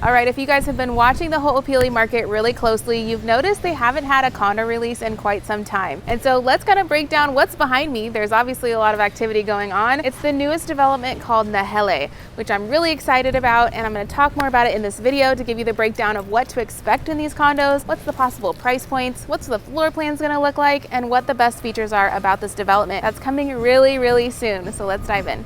All right, if you guys have been watching the Hoopili market really closely, you've noticed they haven't had a condo release in quite some time. And so let's kind of break down what's behind me. There's obviously a lot of activity going on. It's the newest development called Nahele, which I'm really excited about, and I'm going to talk more about it in this video to give you the breakdown of what to expect in these condos, what's the possible price points, what's the floor plans going to look like, and what the best features are about this development that's coming really soon. So let's dive in.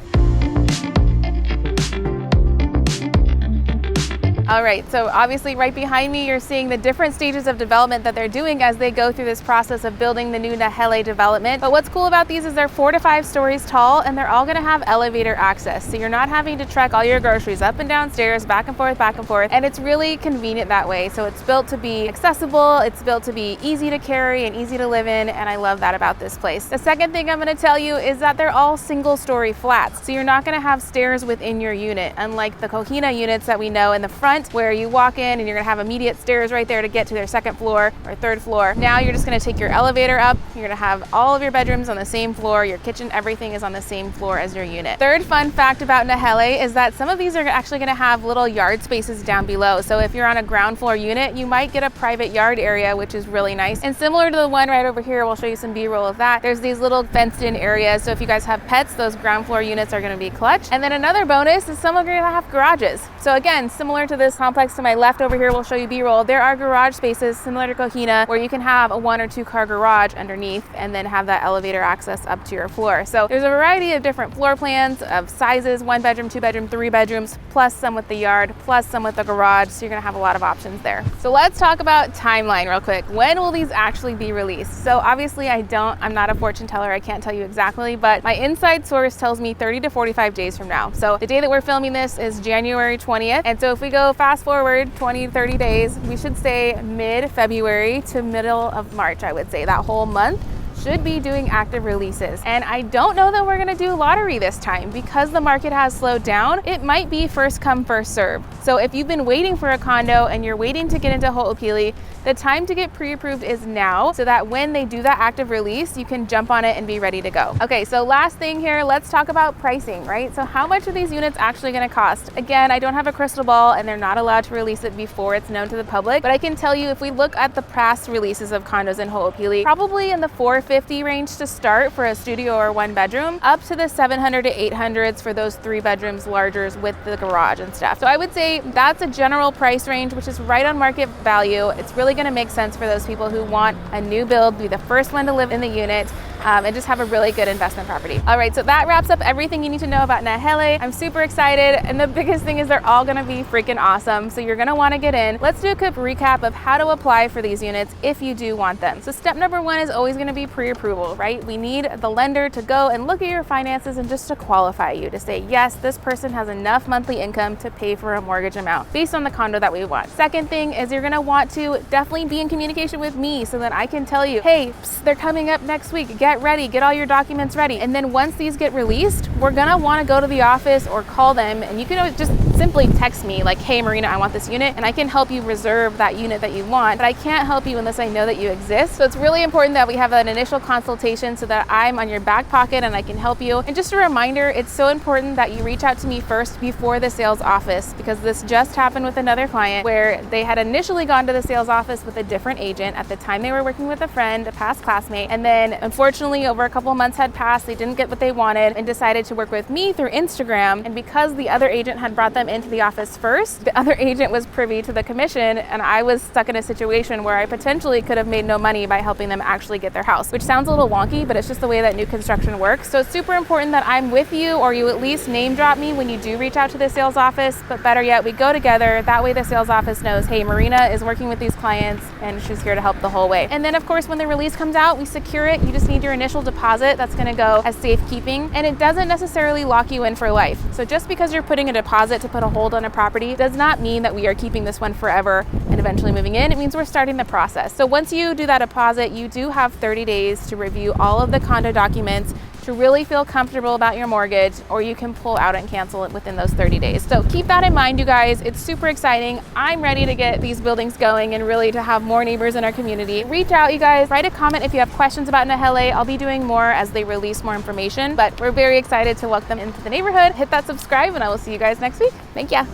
All right, so obviously right behind me, you're seeing the different stages of development that they're doing as they go through this process of building the new Nahele development. But what's cool about these is they're 4 to 5 stories tall, and they're all gonna have elevator access. So you're not having to trek all your groceries up and down stairs, back and forth, and it's really convenient that way. So it's built to be accessible, it's built to be easy to carry and easy to live in, and I love that about this place. The second thing I'm gonna tell you is that they're all single story flats. So you're not gonna have stairs within your unit, unlike the Cohina units that we know in the front, where you walk in and you're gonna have immediate stairs right there to get to their second floor or third floor. Now you're just gonna take your elevator up. You're gonna have all of your bedrooms on the same floor. Your kitchen, everything is on the same floor as your unit. Third fun fact about Nahele is that some of these are actually gonna have little yard spaces down below. So if you're on a ground floor unit, you might get a private yard area, which is really nice. And similar to the one right over here, we'll show you some B-roll of that. There's these little fenced in areas. So if you guys have pets, those ground floor units are gonna be clutch. And then another bonus is some are gonna have garages. So again, similar to this complex to my left over here, we'll show you B-roll. There are garage spaces similar to Cohina where you can have a 1 or 2 car garage underneath and then have that elevator access up to your floor. So there's a variety of different floor plans of sizes, 1 bedroom, 2 bedroom, 3 bedrooms, plus some with the yard, plus some with the garage. So you're gonna have a lot of options there. So let's talk about timeline real quick. When will these actually be released? So obviously I'm not a fortune teller. I can't tell you exactly, but my inside source tells me 30 to 45 days from now. So the day that we're filming this is January 20th. And so if we go fast forward 20 to 30 days, we should say mid-February to middle of March, I would say. That whole month should be doing active releases. And I don't know that we're gonna do lottery this time because the market has slowed down. It might be first come, first serve. So if you've been waiting for a condo and you're waiting to get into Hoopili, the time to get pre-approved is now, so that when they do that active release, you can jump on it and be ready to go. Okay, so last thing here, let's talk about pricing, right? So how much are these units actually gonna cost? Again, I don't have a crystal ball and they're not allowed to release it before it's known to the public, but I can tell you if we look at the past releases of condos in Hoopili, probably in the $450 range to start for a studio or 1 bedroom, up to the $700 to $800s for those 3 bedrooms largers with the garage and stuff. So I would say that's a general price range, which is right on market value. It's really going to make sense for those people who want a new build, be the first one to live in the unit, and just have a really good investment property. All right, so that wraps up everything you need to know about Nahele. I'm super excited, and the biggest thing is they're all gonna be freaking awesome, so you're gonna wanna get in. Let's do a quick recap of how to apply for these units if you do want them. So step number 1 is always gonna be pre-approval, right? We need the lender to go and look at your finances and just to qualify you, to say, yes, this person has enough monthly income to pay for a mortgage amount based on the condo that we want. Second thing is you're gonna want to definitely be in communication with me so that I can tell you, hey, they're coming up next week, get ready, get all your documents ready. And then once these get released, we're gonna wanna go to the office or call them, and you can always just simply text me like, hey Marina, I want this unit, and I can help you reserve that unit that you want, but I can't help you unless I know that you exist. So it's really important that we have an initial consultation so that I'm on your back pocket and I can help you. And just a reminder, it's so important that you reach out to me first before the sales office, because this just happened with another client where they had initially gone to the sales office with a different agent. At the time they were working with a friend, a past classmate, and then unfortunately over a couple of months had passed, they didn't get what they wanted and decided to work with me through Instagram. And because the other agent had brought them into the office first, the other agent was privy to the commission, and I was stuck in a situation where I potentially could have made no money by helping them actually get their house, which sounds a little wonky, but it's just the way that new construction works. So it's super important that I'm with you, or you at least name drop me when you do reach out to the sales office, but better yet, we go together. That way the sales office knows, hey, Marina is working with these clients and she's here to help the whole way. And then of course, when the release comes out, we secure it. You just need your initial deposit. That's gonna go as safekeeping, and it doesn't necessarily lock you in for life. So just because you're putting a deposit to put a hold on a property does not mean that we are keeping this one forever and eventually moving in. It means we're starting the process. So once you do that deposit, you do have 30 days to review all of the condo documents to really feel comfortable about your mortgage, or you can pull out and cancel it within those 30 days. So keep that in mind, you guys. It's super exciting. I'm ready to get these buildings going and really to have more neighbors in our community. Reach out, you guys. Write a comment if you have questions about Nahele. I'll be doing more as they release more information, but we're very excited to welcome them into the neighborhood. Hit that subscribe, and I will see you guys next week. Thank ya.